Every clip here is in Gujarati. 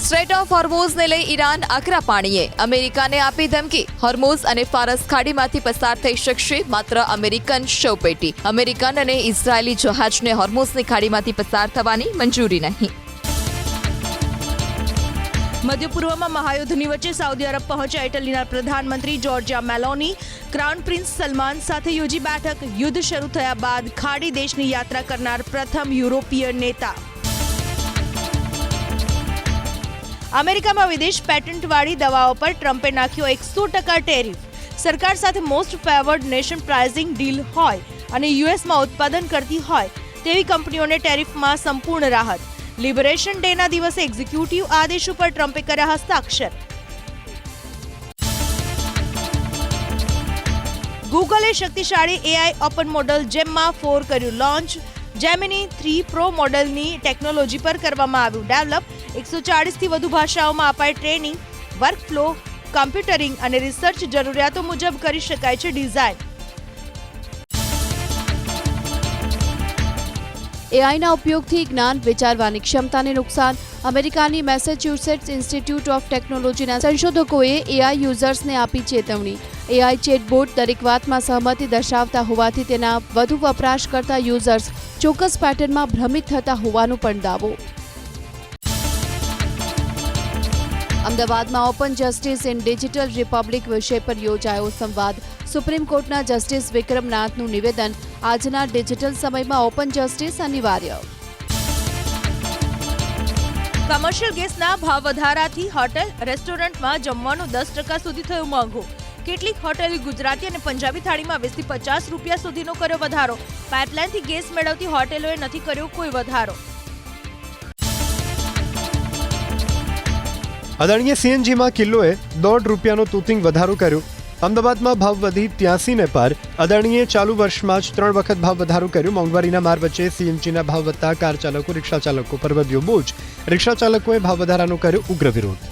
સ્ટ્રેટ ઓફ હોર્મોઝને લઈ ઈરાન આકરા પાણીએ અમેરિકાને આપી ધમકી. હોર્મોઝ અને ફારસ ખાડીમાંથી પસાર થઈ શકશે માત્ર અમેરિકન શવપેટી. અમેરિકન અને ઇઝરાયેલી જહાજને હોર્મોઝની ખાડીમાંથી પસાર થવાની મંજૂરી નહીં. મધ્ય પૂર્વમાં મહાયુદ્ધની વચ્ચે સાઉદી અરબ પહોંચ્યા ઇટલીના પ્રધાનમંત્રી જોર્જિયા મેલોની ક્રાઉન પ્રિન્સ સલમાન સાથે યોજી બેઠક. યુદ્ધ શરૂ થયા બાદ ખાડી દેશની યાત્રા કરનાર પ્રથમ યુરોપીય નેતા. અમેરિકામાં વિદેશ પેટન્ટવાળી દવાઓ પર ટ્રમ્પે નાખ્યો 100% ટેરિફ. સરકાર સાથે most favoured nation pricing deal હોય અને યુએસમાં ઉત્પાદન કરતી હોય તેવી કંપનીઓને ટેરિફમાં સંપૂર્ણ રાહત. લિબરેશન ડેના દિવસે એક્ઝિક્યુટિવ આદેશ ઉપર ટ્રમ્પે કર્યા હસ્તાક્ષર. ગૂગલે શક્તિશાળી એઆઈ ઓપન મોડલ જેમ્મા 4 કર્યું લોન્ચ. જેમિની 3 પ્રો મોડલની ટેકનોલોજી પર કરવામાં આવ્યું ડેવલપ. 140થી વધુ ભાષાઓમાં અપાય ટ્રેનિંગ. વર્કફ્લો, કમ્પ્યુટરિંગ અને રિસર્ચ જરૂરિયાતો મુજબ કરી શકાય છે ડિઝાઇન. એઆઈના ઉપયોગથી જ્ઞાન વિચારવાની ક્ષમતાને નુકસાન. અમેરિકાની મેસેચ્યુસેટ્સ ઇન્સ્ટિટ્યૂટ ઓફ ટેકનોલોજીના સંશોધકોએ એઆઈ યુઝર્સને આપી ચેતવણી. એઆઈ ચેટબોટ દરેક વાતમાં સહમતિ દર્શાવતા હોવાથી તેના વધુ વપરાશ કરતા યુઝર્સ ચોક્કસ પેટર્નમાં ભ્રમિત થતા હોવાનો પણ દાવો. અમદાવાદમાં open justice in digital Republic વિષય પર યોજાયો સંવાદ. સુપ્રીમ કોર્ટના જસ્ટિસ વિક્રમનાથનું નિવેદન, આજના ડિજિટલ સમયમાં ઓપન જસ્ટિસ અનિવાર્ય. કમર્શિયલ ગેસના ભાવ વધારાથી હોટેલ રેસ્ટોરન્ટમાં જમવાનું 10% સુધી થયું મોંઘું. કેટલીક હોટેલે ગુજરાતી અને પંજાબી થાળીમાં 20 થી 50 રૂપિયા સુધીનો કર્યો વધારો. પાઇપલાઇનથી ગેસ મેળવતી હોટેલોએ નથી કર્યો કોઈ વધારો. અદાણીએ સીએનજીમાં કિલોએ ₹1.5નો તૂતિંગ વધારો કર્યો. અમદાવાદમાં ભાવ વધી 83 ને પાર. અદાણીએ ચાલુ વર્ષમાં જ 3 વખત ભાવ વધારો કર્યો. મોંઘવારીના માર વચ્ચે સીએનજીના ભાવ વધતા કાર ચાલકો, રિક્ષા ચાલકો પર વધ્યો બોજ. રિક્ષા ચાલકોએ ભાવ વધારાનો કર્યો ઉગ્ર વિરોધ.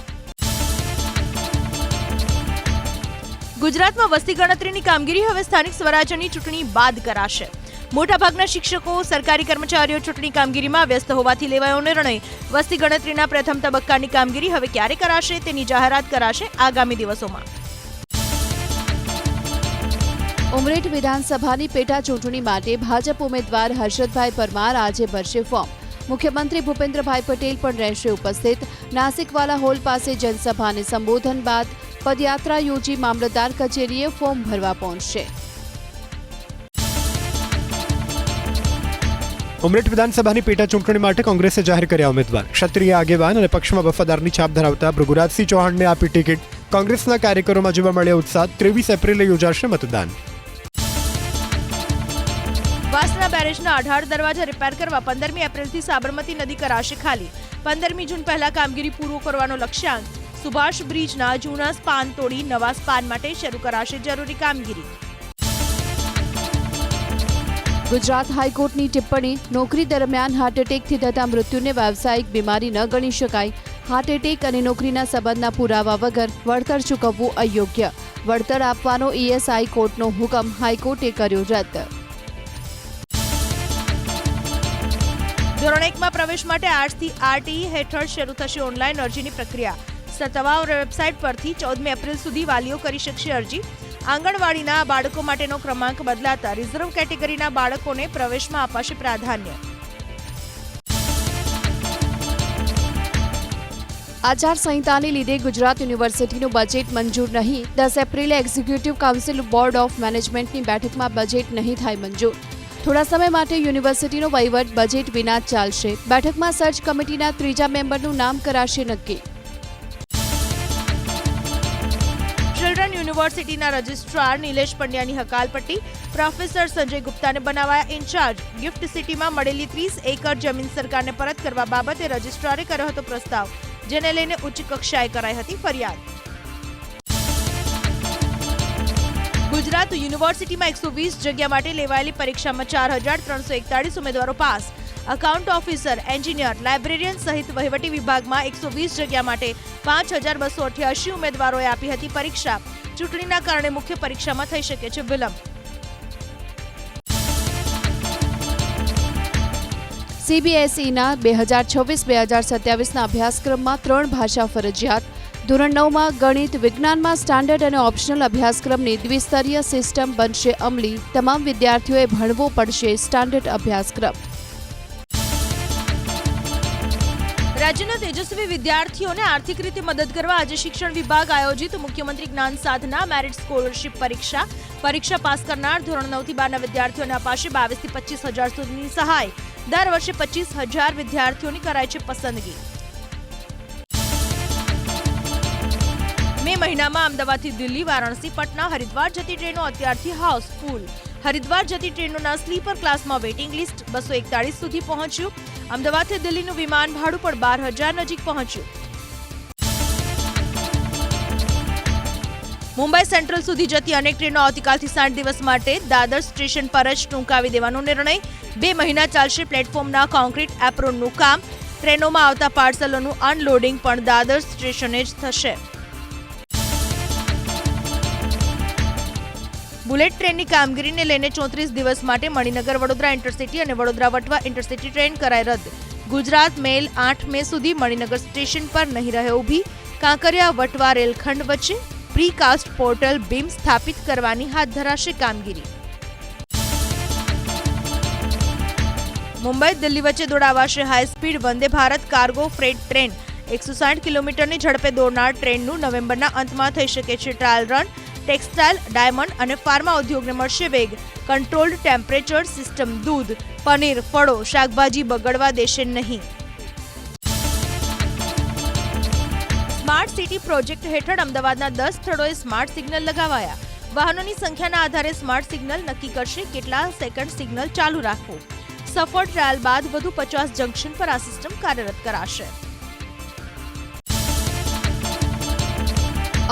ગુજરાતમાં વસ્તી ગણતરીની કામગીરી હવે સ્થાનિક સ્વરાજ્યની ચૂંટણી બાદ કરાશે. મોટાભાગના શિક્ષકો, સરકારી કર્મચારીઓ ચૂંટણી કામગીરીમાં વ્યસ્ત હોવાથી લેવાયો નિર્ણય. વસ્તી ગણતરીના પ્રથમ તબક્કાની કામગીરી હવે ક્યારે કરાશે તેની જાહેરાત કરાશે આગામી દિવસોમાં. ઉમરેઠ વિધાનસભાની પેટા ચૂંટણી માટે ભાજપ ઉમેદવાર હર્ષદભાઈ પરમાર આજે ભરશે ફોર્મ. મુખ્યમંત્રી ભૂપેન્દ્રભાઈ પટેલ પણ રહેશે ઉપસ્થિત. નાસિકવાલા હોલ પાસે જનસભાને સંબોધન બાદ પદયાત્રા યોજી મામલતદાર કચેરીએ ફોર્મ ભરવા પહોંચશે. ઉમરેઠ વિધાનસભાની પેટા ચૂંટણી માટે કોંગ્રેસે જાહેર કર્યા ઉમેદવાર. ક્ષત્રિય આગેવાન અને પક્ષમાં વફાદારની છાપ ધરાવતા ભૃગુરાજસિંહ ચૌહાણને આપી ટિકિટ. કોંગ્રેસના કાર્યકરોમાં જોવા મળ્યો ઉત્સાહ. 23 એપ્રિલે યોજાશે મતદાન. વાસણા બેરેજના 18 દરવાજા રિપેર કરવા 15મી એપ્રિલથી સાબરમતી નદી કરાશે ખાલી. 15મી જૂન પહેલા કામગીરી પૂર્ણ કરવાનો લક્ષ્યાંક. સુભાષ બ્રિજના જૂના સ્પાન તોડી નવા સ્પાન માટે શરૂ કરાશે જરૂરી કામગીરી. ગુજરાત હાઈકોર્ટની ટિપ્પણી, નોકરી દરમિયાન હાર્ટ એટેકથી થતા મૃત્યુને વ્યાવસાયિક બીમારી ન ગણી શકાય. હાર્ટ એટેક અને નોકરીના સંબંધના પુરાવા વગર વળતર ચૂકવવું અયોગ્ય. વળતર આપવાનો ઈએસઆઈ કોર્ટનો હુકમ હાઈકોર્ટે કર્યો રદ. ધોરણ 1માં પ્રવેશ માટે આજથી આરટીઈ હેઠળ શરૂ થશે ઓનલાઈન અરજીની પ્રક્રિયા. સત્તાવાર વેબસાઇટ પરથી 14મી એપ્રિલ સુધી વાલીઓ કરી શકશે અરજી. આંગણવાડીના બાળકો માટેનો ક્રમાંક બદલાતા રિઝર્વ કેટેગરીના બાળકોને પ્રવેશમાં અપાશે પ્રાધાન્ય. આચારસંહિતાને લીધે ગુજરાત યુનિવર્સિટીનું બજેટ મંજૂર નહીં. 10 એપ્રિલે એક્ઝિક્યુટિવ કાઉન્સિલ બોર્ડ ઓફ મેનેજમેન્ટની બેઠકમાં બજેટ નહીં થાય મંજૂર. થોડા સમય માટે યુનિવર્સિટીનો વહીવટ બજેટ વિના જ ચાલશે. બેઠકમાં સર્ચ કમિટીના 3જા મેમ્બરનું નામ કરાશે નક્કી. ચિલ્ડ્રન યુનિવર્સિટીના રજિસ્ટ્રાર નિલેશ પંડ્યાની હકાલપટ્ટી. પ્રોફેસર સંજય ગુપ્તાને બનાવાયા ઇન્ચાર્જ. ગિફ્ટ સિટીમાં મળેલી 30 એકર જમીન સરકારને પરત કરવા બાબતે રજિસ્ટ્રારે કર્યો હતો પ્રસ્તાવ, જેને લઈને ઉચ્ચ કક્ષાએ કરાઈ હતી ફરિયાદ. ગુજરાત યુનિવર્સિટીમાં 120 જગ્યા માટે લેવાયેલી પરીક્ષામાં 4,341 ઉમેદવારો pass. Account officer, engineer, librarian સહિત વહીવટી વિભાગમાં 120 જગ્યા માટે 5,288 ઉમેદવારોએ આપી હતી પરીક્ષા. ચૂંટણીના કારણે મુખ્ય પરીક્ષામાં થઈ શકે છે વિલંબ. CBSEના 2026-2027ના અભ્યાસક્રમમાં 3 ભાષા ફરજિયાત. ધોરણ 9માં ગણિત, વિજ્ઞાનમાં સ્ટાન્ડર્ડ અને ઓપ્શનલ અભ્યાસક્રમની દ્વિસ્તરીય સિસ્ટમ બનશે અમલી. તમામ વિદ્યાર્થીઓએ ભણવો પડશે સ્ટાન્ડર્ડ અભ્યાસક્રમ. રાજ્યના તેજસ્વી વિદ્યાર્થીઓને આર્થિક રીતે મદદ કરવા આજે શિક્ષણ વિભાગ આયોજિત મુખ્યમંત્રી જ્ઞાન સાધના મેરિટ સ્કોલરશીપ પરીક્ષા પાસ કરનાર ધોરણ 9 થી 12ના વિદ્યાર્થીઓને અપાશે 22 થી 25 હજાર સુધીની સહાય. દર વર્ષે 25,000 વિદ્યાર્થીઓની કરાય છે પસંદગી. મે મહિનામાં અમદાવાદથી દિલ્હી, વારાણસી, પટના, હરિદ્વાર જતી ટ્રેનો અત્યારથી હાઉસફુલ. હરિદ્વાર જતી ટ્રેનોના સ્લીપર ક્લાસમાં વેઇટિંગ લિસ્ટ 241 સુધી પહોંચ્યું. અમદાવાદથી દિલ્હીનું વિમાન ભાડું પણ 12,000 નજીક પહોંચ્યું. મુંબઈ સેન્ટ્રલ સુધી જતી અનેક ટ્રેનો આવતીકાલથી 60 દિવસ માટે દાદર સ્ટેશન પર જ ટૂંકાવી દેવાનો નિર્ણય. 2 મહિના ચાલશે પ્લેટફોર્મના કોન્ક્રીટ એપ્રોનનું કામ. ટ્રેનોમાં આવતા પાર્સલોનું અનલોડિંગ પણ દાદર સ્ટેશને જ થશે. બુલેટ ટ્રેનની કામગીરીને લઈને 34 દિવસ માટે મણિનગર વડોદરા ઇન્ટરસિટી અને વડોદરા વટવા ઇન્ટરસિટી ટ્રેન કરાઈ રદ. ગુજરાત મેલ 8 મે સુધી મણિનગર સ્ટેશન પર નહીં રહે ઊભી. કાંકરિયા વટવા રેલખંડ વચ્ચે પ્રીકાસ્ટ પોર્ટલ બીમ સ્થાપિત કરવાની હાથ ધરાશે કામગીરી. મુંબઈ દિલ્હી વચ્ચે દોડાવાશે high speed Vande Bharat cargo freight train. 160 કિલોમીટરની ઝડપે દોડનાર ટ્રેનનું નવેમ્બરના અંતમાં થઈ શકે છે ટ્રાયલ રન. ટેક્સટાઇલ, ડાયમંડ અને ફાર્મા ઉદ્યોગને મળશે વેગ. કંટ્રોલ્ડ ટેમ્પરેચર સિસ્ટમ દૂધ, પનીર, ફળો, શાકભાજી બગડવા દેશે નહીં. સ્માર્ટ સિટી પ્રોજેક્ટ હેઠળ અમદાવાદના 10 સ્થળોએ સ્માર્ટ સિગ્નલ લગાવાયા. વાહનોની સંખ્યાના આધારે સ્માર્ટ સિગ્નલ નક્કી કરશે કેટલા સેકન્ડ સિગ્નલ ચાલુ રાખવું. સફળ ટ્રાયલ બાદ વધુ 50 જંકશન પર આ સિસ્ટમ કાર્યરત કરાશે.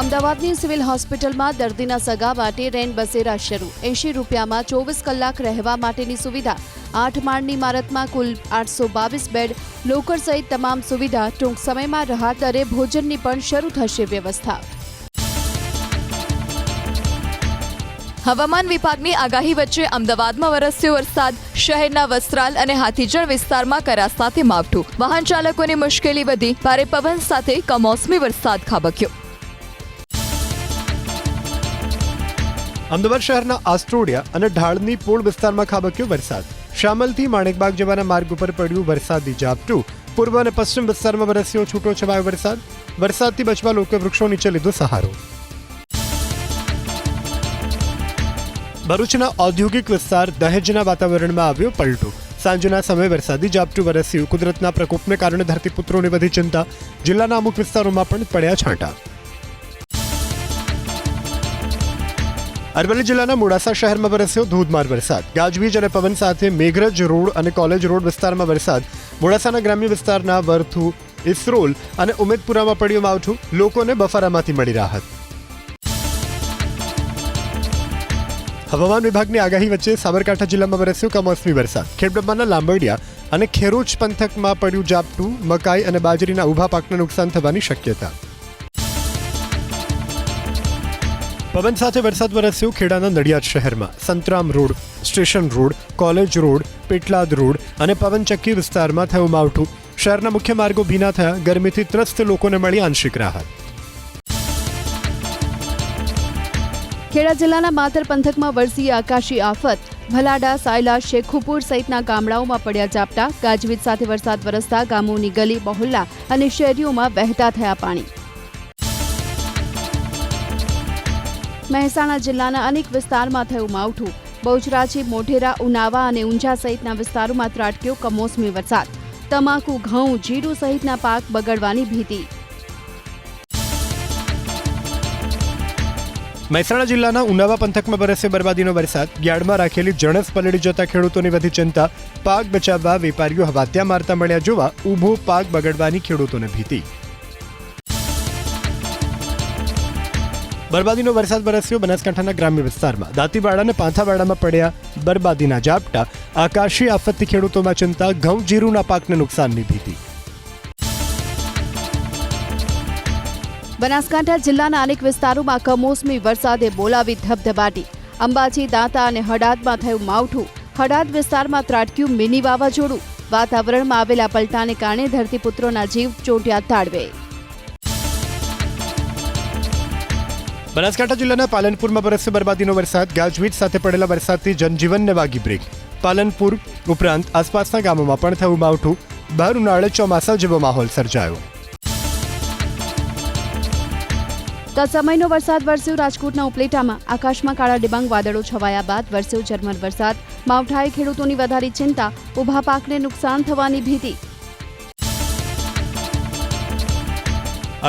અમદાવાદની સિવિલ હોસ્પિટલમાં દર્દીના સગા માટે રેન બસેરા શરૂ. 80 રૂપિયામાં 24 કલાક રહેવા માટેની સુવિધા. 8 માળની ઇમારતમાં કુલ 822 બેડ, લોકર સહિત તમામ સુવિધા. ટૂંક સમયમાં રાહત દરે ભોજનની પણ શરૂ થશે વ્યવસ્થા. હવામાન વિભાગની આગાહી વચ્ચે અમદાવાદમાં વરસ્યો વરસાદ. શહેરના વસ્ત્રાલ અને હાથીજણ વિસ્તારમાં કરા સાથે માવઠું. વાહન ચાલકોની મુશ્કેલી વધી. ભારે પવન સાથે કમોસમી વરસાદ ખાબક્યો. અમદાવાદ શહેરના આસ્ટ્રોડિયા અને ઢાળની પોળ વિસ્તારમાં ખાબક્યો વરસાદ. શામલથી માણેકબાગ જવાના માર્ગ ઉપર પડ્યું વરસાદી ઝાપટું. પૂર્વ અને પશ્ચિમ વિસ્તારમાં વરસ્યો છૂટો છવાયો વરસાદ. વરસાદથી બચવા લોકોએ વૃક્ષો નીચે લીધો સહારો. ભરૂચના ઔદ્યોગિક વિસ્તાર દહેજના વાતાવરણમાં આવ્યો પલટો. સાંજના સમયે વરસાદી ઝાપટું વરસ્યું. કુદરતના પ્રકોપને કારણે ધરતીપુત્રોની વધી ચિંતા. જિલ્લાના અમુક વિસ્તારોમાં પણ પડ્યા છાંટા. અરવલ્લી જિલ્લાના મોડાસા શહેરમાં વરસ્યો ધોધમાર વરસાદ. ગાજવીજ અને પવન સાથે મેઘરજ રોડ અને કોલેજ રોડ વિસ્તારમાં વરસાદ. મોડાસાના ગ્રામ્ય વિસ્તારના વરથુ, ઇસરોલ અને ઉમેદપુરામાં પડ્યું માવઠું. લોકોને બફારામાંથી મળી રાહત. હવામાન વિભાગની આગાહી વચ્ચે સાબરકાંઠા જિલ્લામાં વરસ્યો કમોસમી વરસાદ. ખેડબ્રહ્માના લાંબડિયા અને ખેરોચ પંથકમાં પડ્યું ઝાપટું. મકાઈ અને બાજરીના ઊભા પાકને નુકસાન થવાની શક્યતા. પવન સાથે વરસાદ વરસ્યો ખેડાના નડિયાદ શહેરમાં. Santram road, station road, college road, Petlad road અને પવનચક્કી વિસ્તારમાં થયું માવઠું. શહેરના મુખ્ય માર્ગો ભીના થયા. ગરમીથી ત્રસ્ત લોકોને મળી આંશિક રાહત. ખેડા જિલ્લાના માતર પંથકમાં વરસી આકાશી આફત. ભલાડા, સાયલા, શેખુપુર સહિતના ગામડાઓમાં પડ્યા ઝાપટા. ગાજવીજ સાથે વરસાદ વરસતા ગામોની ગલી, બહોલ્લા અને શેરીઓમાં વહેતા થયા પાણી. મહેસાણા જિલ્લાના અનેક વિસ્તારમાં થયું માવઠું. બહુચરાજી, મોઢેરા, ઉનાવા અને ઊંઝા સહિતના વિસ્તારોમાં ત્રાટક્યો કમોસમી વરસાદ. તમાકુ, ઘઉં, જીરું સહિતના પાક બગડવાની ભીતિ. મહેસાણા જિલ્લાના ઉનાવા પંથકમાં વરસ્યો બરબાદીનો વરસાદ. યાર્ડમાં રાખેલી જણસ પલળી જતા ખેડૂતોની વધી ચિંતા. પાક બચાવવા વેપારીઓ હવાત્યા મારતા મળ્યા જોવા. ઊભો પાક બગડવાની ખેડૂતોને ભીતિ. બરબાદીનો વરસાદ વરસ્યો બનાસકાંઠાના ગ્રામ્ય વિસ્તારમાં. દાંતીવાડા અને પાંથાવાડામાં પડ્યા બરબાદીના ઝાપટા. આકાશી આફતથી ખેડૂતોમાં ચિંતા. ઘઉં, જીરુના પાકને નુકસાનની ભીતિ. બનાસકાંઠા જિલ્લાના અનેક વિસ્તારોમાં કમોસમી વરસાદે બોલાવી ધબધબાટી. અંબાજી, દાંતા અને હડાદમાં થયું માવઠું. હડાદ વિસ્તારમાં ત્રાટક્યું મિની વાવાઝોડું. વાતાવરણમાં આવેલા પલટાને કારણે ધરતીપુત્રોના જીવ ચોંટ્યા તાળવે. બનાસકાંઠા જિલ્લાના પાલનપુરમાં બરસ્યો બરબાદીનો વરસાદ. ગાજવીજ સાથે પડેલા વરસાદથી જનજીવનને વાગી બ્રેક. પાલનપુર ઉપરાંત આસપાસના ગામોમાં પણ થયું માવઠું. ભર ઉનાળે ચોમાસા જેવો માહોલ સર્જાયો. તત્સમયનો વરસાદ વરસ્યો રાજકોટના ઉપલેટામાં. આકાશમાં કાળા ડિબાંગ વાદળો છવાયા બાદ વરસ્યો ઝરમર વરસાદ. માવઠાએ ખેડૂતોની વધારી ચિંતા. ઊભા પાકને નુકસાન થવાની ભીતિ.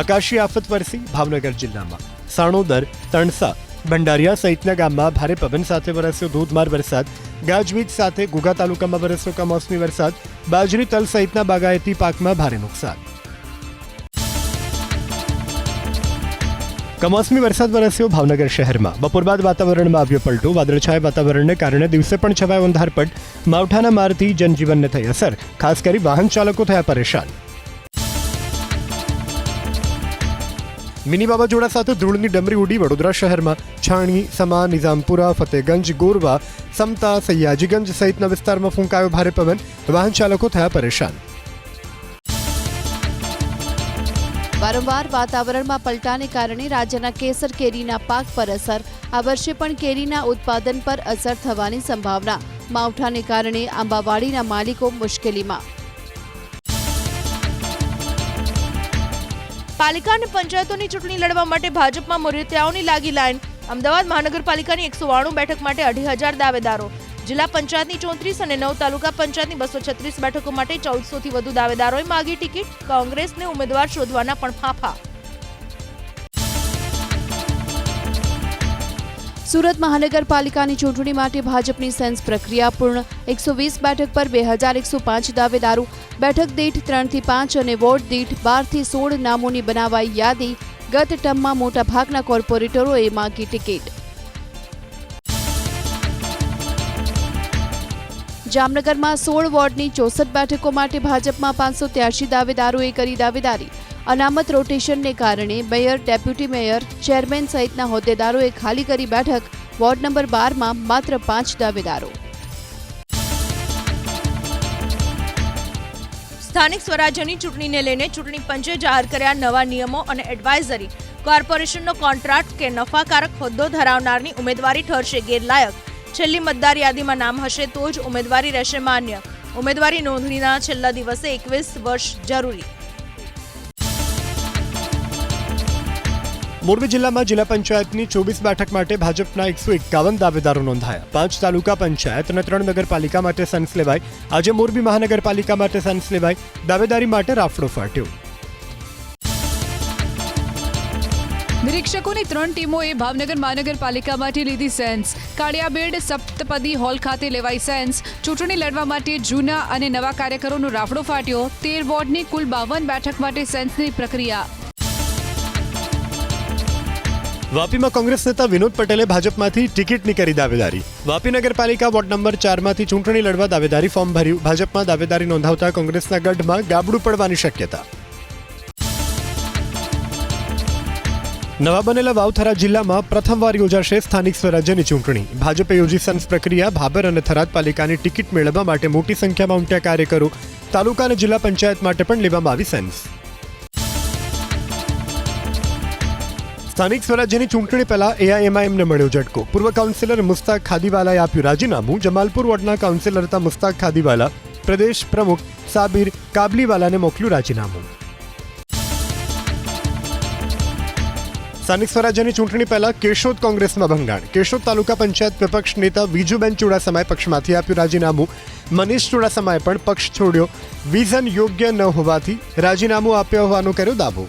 આકાશી આફત વરસી ભાવનગર જિલ્લામાં. સાણોદર, તણસા, ભંડારિયા સહિતના ગામમાં ભારે પવન સાથે વરસ્યો ધોધમાર વરસાદ. ગાજવીજ સાથે ઘોઘા તાલુકામાં વરસ્યો કમોસમી વરસાદ. બાજરી, તલ સહિતના બાગાયતી પાકમાં ભારે નુકસાન. કમોસમી વરસાદ વરસ્યો ભાવનગર શહેરમાં. બપોર બાદ વાતાવરણમાં આવ્યો પલટો. વાદળછાયા વાતાવરણને કારણે દિવસે પણ છવાયો અંધારપટ. માવઠાના મારથી જનજીવનને થઈ અસર. ખાસ કરી વાહન ચાલકો થયા પરેશાન. મિની વાવાઝોડા સાથે ધૂળની ડમરી ઉડી વડોદરા શહેરમાં. છાણી, સમા, નિઝામપુરા, ફતેગંજ, ગોરવા, સમતા, સયાજીગંજ સહિતના વિસ્તારમાં ફૂંકાયો ભારે પવન. વાહન ચાલકો થયા પરેશાન. વારંવાર વાતાવરણમાં પલટાને કારણે રાજ્યના કેસર કેરીના પાક પર અસર. આ વર્ષે પણ કેરીના ઉત્પાદન પર અસર થવાની સંભાવના. માવઠાને કારણે આંબાવાડીના માલિકો મુશ્કેલીમાં. પાલિકા અને પંચાયતોની ચૂંટણી લડવા માટે ભાજપમાં મોરતિયાઓની લાગી લાઈન. અમદાવાદ મહાનગરપાલિકાની 192 બેઠક માટે 2,500 દાવેદારો. જિલ્લા પંચાયતની 34 અને 9 તાલુકા પંચાયતની 236 બેઠકો માટે 1400થી વધુ દાવેદારોએ માગી ટિકિટ. કોંગ્રેસને ઉમેદવાર શોધવાના પણ ફાંફા. સુરત મહાનગરપાલિકાની ચૂંટણી માટે ભાજપની સેન્સ પ્રક્રિયા પૂર્ણ. 120 બેઠક પર 2,105 દાવેદારો. બેઠક દીઠ 3 થી 5 અને વોર્ડ દીઠ 12 થી 16 નામોની બનાવાઈ યાદી. ગત ટર્મમાં મોટાભાગના કોર્પોરેટરોએ માગી ટિકિટ. જામનગરમાં 16 વોર્ડની 64 બેઠકો માટે ભાજપમાં 583 દાવેદારોએ કરી દાવેદારી. અનામત રોટેશનને કારણે મેયર, ડેપ્યુટી મેયર, ચેરમેન સહિતના હોદ્દેદારોએ ખાલી કરી બેઠક. વોર્ડ નંબર 12માં માત્ર 5 દાવેદારો. સ્થાનિક સ્વરાજ્યની ચૂંટણીને લઈને ચૂંટણી પંચે જાહેર કર્યા નવા નિયમો અને એડવાઇઝરી. કોર્પોરેશનનો કોન્ટ્રાક્ટ કે નફાકારક હોદ્દો ધરાવનારની ઉમેદવારી ઠરશે ગેરલાયક. છેલ્લી મતદાર યાદીમાં નામ હશે તો જ ઉમેદવારી રહેશે માન્ય. ઉમેદવારી નોંધણીના છેલ્લા દિવસે 21 વર્ષ જરૂરી. મોરબી જિલ્લામાં જિલ્લા પંચાયતની 24 બેઠક માટે ભાજપના 151 દાવેદારો નોંધાયા. 5 તાલુકા પંચાયત અને 3 નગરપાલિકા માટે સેન્સ લેવાય. આજે મોરબી મહાનગરપાલિકા માટે સેન્સ લેવાય. દાવેદારી માટે રાફડો ફાટ્યો. નિરીક્ષકોની 3 ટીમોએ ભાવનગર મહાનગરપાલિકા માટે લીધી સેન્સ. કાળિયાબેડ સપ્તપદી હોલ ખાતે લેવાઈ સેન્સ. ચૂંટણી લડવા માટે જૂના અને નવા કાર્યકરોનો રાફડો ફાટ્યો. 13 વોર્ડની કુલ 52 બેઠક માટે સેન્સની પ્રક્રિયા. વાપીમાં કોંગ્રેસ નેતા વિનોદ પટેલે ભાજપમાંથી ટિકિટની કરી દાવેદારી. વાપી નગરપાલિકા વોર્ડ નંબર 4માંથી ચૂંટણી લડવા દાવેદારી ફોર્મ ભર્યું. ભાજપમાં દાવેદારી નોંધાવતા કોંગ્રેસના ગઢમાં ગાબડું પડવાની શક્યતા. નવા બનેલા વાવથરા જિલ્લામાં પ્રથમવાર યોજાશે સ્થાનિક સ્વરાજ્યની ચૂંટણી. ભાજપે યોજી સેન્સ પ્રક્રિયા. ભાબર અને થરાદ પાલિકાની ટિકિટ મેળવવા માટે મોટી સંખ્યામાં ઉમટ્યા કાર્યકરો. તાલુકા અને જિલ્લા પંચાયત માટે પણ લેવામાં આવી સેન્સ. સ્થાનિક સ્વરાજ્યની ચૂંટણી પહેલા એઆઈએમઆઈએમને મળ્યો ઝટકો. પૂર્વ કાઉન્સિલર મુસ્તાક ખાદીવાલાએ આપ્યું રાજીનામું. જમાલપુર વોર્ડના કાઉન્સિલર હતા મુસ્તાક ખાદીવાલા. પ્રદેશ પ્રમુખ સાબિર કાબલીવાલાને મોકલ્યું રાજીનામું. સ્થાનિક સ્વરાજ્યની ચૂંટણી પહેલા કેશોદ કોંગ્રેસમાં ભંગાણ. કેશોદ તાલુકા પંચાયત વિપક્ષ નેતા વિજુબેન ચુડાસમાએ પક્ષમાંથી આપ્યું રાજીનામું. મનીષ ચુડાસમાએ પણ પક્ષ છોડ્યો. વિઝન યોગ્ય ન હોવાથી રાજીનામું આપ્યો હોવાનો કર્યો દાવો.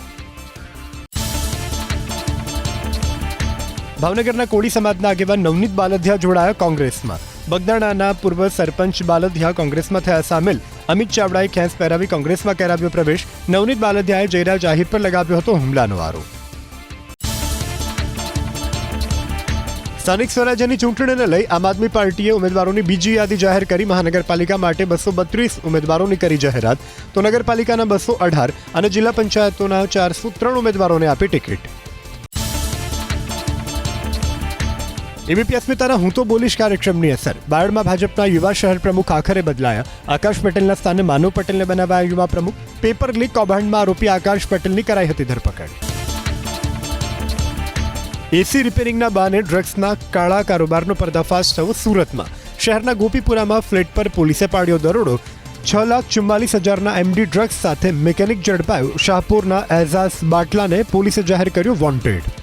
ભાવનગરના કોળી સમાજના આગેવાન નવનીત બાલધિયા જોડાયા કોંગ્રેસમાં. બગદાણાના પૂર્વ સરપંચ બાલધિયા કોંગ્રેસમાં થયા સામેલ. અમિત ચાવડાએ ખેંચ પહેરાવી કોંગ્રેસમાં કરાવ્યો પ્રવેશ. નવનીત બાલધિયાએ જયરા જાહિર પર લગાવ્યો હતો હુમલાનો આરોપ. સ્થાનિક સ્વરાજ્યની ચૂંટણીને લઈ આમ આદમી પાર્ટીએ ઉમેદવારોની બીજી યાદી જાહેર કરી. મહાનગરપાલિકા માટે 232 ઉમેદવારોની કરી જાહેરાત, તો નગરપાલિકાના 218 અને જિલ્લા પંચાયતોના 403 ઉમેદવારોને આપી ટિકિટ. એબીપી અસ્મિતાના હું તો બોલીશ કાર્યક્રમની અસર. બાયડમાં ભાજપના યુવા શહેર પ્રમુખ આખરે બદલાયા. આકાશ પટેલના સ્થાને માનવ પટેલને બનાવાયા યુવા પ્રમુખ. પેપર લીક કૌભાંડમાં આરોપી આકાશ પટેલની કરાઈ હતી ધરપકડ. એસી રિપેરિંગના બહાને ડ્રગ્સના કાળા કારોબારનો પર્દાફાશ થયો સુરતમાં. શહેરના ગોપીપુરામાં ફ્લેટ પર પોલીસે પાડ્યો દરોડો. 6,44,000ના એમડી ડ્રગ્સ સાથે મેકેનિક ઝડપાયો. શાહપુરના એઝાઝ બાટલાને પોલીસે જાહેર કર્યો વોન્ટેડ.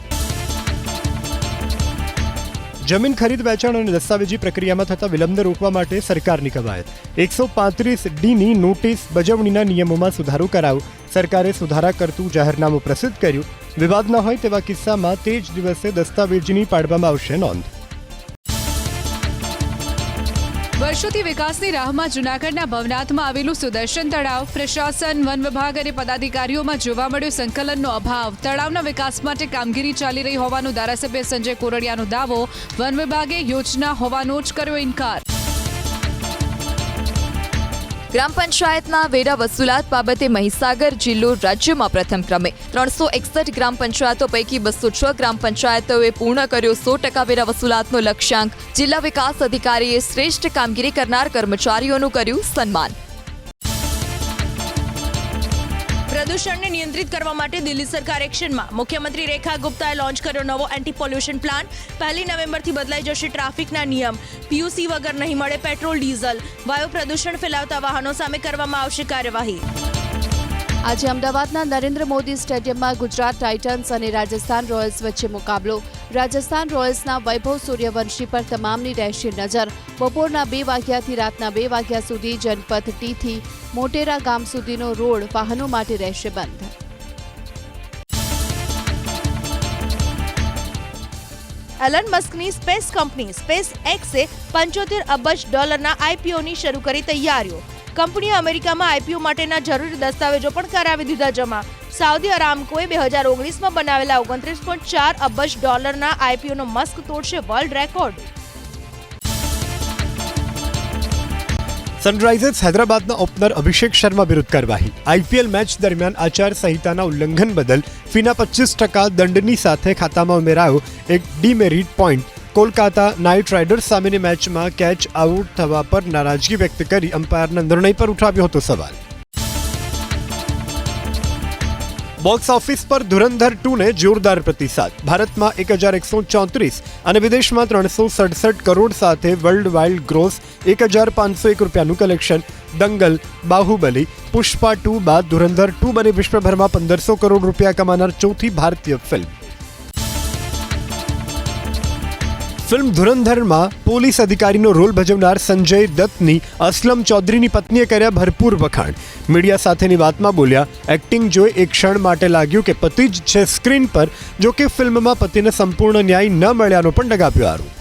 જમીન ખરીદ વેચાણ અને દસ્તાવેજી પ્રક્રિયામાં થતા વિલંબને રોકવા માટે સરકારની કવાયત. 135D નોટિસ બજવણીના નિયમોમાં સુધારો કરાયો. સરકારે સુધારા કરતું જાહેરનામું પ્રસિદ્ધ કર્યું. વિવાદ ન હોય તેવા કિસ્સામાં તે જ દિવસે દસ્તાવેજીની પાડવામાં આવશે નોંધ. વર્ષોથી વિકાસની રાહમાં જૂનાગઢના ભવનાથમાં આવેલું સુદર્શન તળાવ. પ્રશાસન, વન વિભાગ અને પદાધિકારીઓમાં જોવા મળ્યો સંકલનનો અભાવ. તળાવના વિકાસ માટે કામગીરી ચાલી રહી હોવાનો ધારાસભ્ય સંજય કોરડિયાનો દાવો. વન વિભાગે યોજના હોવાનો જ કર્યો ઇનકાર. ગ્રામ પંચાયતના વેરા વસૂલાત બાબતે મહીસાગર જિલ્લો રાજ્યમાં પ્રથમ ક્રમે. 361 ગ્રામ પંચાયતો પૈકી 206 ગ્રામ પંચાયતોએ પૂર્ણ કર્યો 100% વેરા વસૂલાતનો લક્ષ્યાંક. જિલ્લા વિકાસ અધિકારીએ શ્રેષ્ઠ કામગીરી કરનાર કર્મચારીઓનું કર્યું સન્માન. પ્રદૂષણને નિયંત્રિત કરવા માટે દિલ્હી સરકાર એક્શનમાં. મુખ્યમંત્રી રેખા ગુપ્તાએ લોન્ચ કર્યો નવો એન્ટી પોલ્યુશન પ્લાન. 1 નવેમ્બરથી બદલાઈ જશે ટ્રાફિકના નિયમ. પીયુસી વગર નહીં મળે પેટ્રોલ ડીઝલ. વાયુ પ્રદૂષણ ફેલાવતા વાહનો સામે કરવામાં આવશે કાર્યવાહી. આજે અમદાવાદના નરેન્દ્ર મોદી સ્ટેડિયમમાં ગુજરાત ટાઇટન્સ અને રાજસ્થાન રોયલ્સ વચ્ચે મુકાબલો. રાજસ્થાન રોયલ્સના વૈભવ સૂર્યવંશી પર તમામની રહેશે નજર. બપોરના 2 વાગ્યાથી રાતના 2 વાગ્યા સુધી જનપથ ટીથી મોટેરા ગામ સુધીનો રોડ વાહનો માટે રહેશે બંધ. એલન મસ્કની સ્પેસ કંપની સ્પેસ એક્સે $75 અબજ આઈપીઓની શરૂ કરી તૈયારીઓ. કંપનીએ અમેરિકામાં આઈપીઓ માટેના જરૂરી દસ્તાવેજો પણ કરાવી દીધા જમા. સાઉદી અરામકોએ 2019માં બનાવેલા $29.4 અબજ આઈપીઓનો મસ્ક તોડશે વર્લ્ડ રેકોર્ડ. સનરાઇઝર્સ હૈદરાબાદના ઓપનર અભિષેક શર્મા વિરુદ્ધ કાર્યવાહી. આઈપીએલ મેચ દરમિયાન આચાર સંહિતાના ઉલ્લંઘન બદલ ફીના 25% દંડની સાથે ખાતામાં ઉમેરાયો એક ડીમેરિટ પોઈન્ટ. કોલકાતા નાઇટ રાઇડર્સ સામેની મેચમાં કેચ આઉટ થવા પર નારાજગી વ્યક્ત કરી અમ્પાયરના નિર્ણય પર ઉઠાવ્યો હતો સવાલ. બોક્સ ઓફિસ પર ધુરંધર 2ને જોરદાર પ્રતિસાદ. ભારતમાં 1,134 અને વિદેશમાં 367 કરોડ સાથે વર્લ્ડ વાઇડ ગ્રોસ 1,501 રૂપિયાનું કલેક્શન. દંગલ, બાહુબલી, પુષ્પા 2 બાદ ધુરંધર 2 બની વિશ્વભરમાં 1,500 કરોડ રૂપિયા કમાનાર ચોથી ભારતીય ફિલ્મ. ફિલ્મ ધુરંધરમાં પોલીસ અધિકારીનો રોલ ભજવનાર સંજય દત્તની અસલમ ચૌધરીની પત્નીએ કર્યા ભરપૂર વખાણ. મીડિયા સાથેની વાતમાં બોલ્યા, એક્ટિંગ જોઈ એક ક્ષણ માટે લાગ્યું કે પતિ જ છે સ્ક્રીન પર. જો કે ફિલ્મમાં પતિને સંપૂર્ણ ન્યાય ન મળ્યાનો પણ લગાવ્યો આરોપ.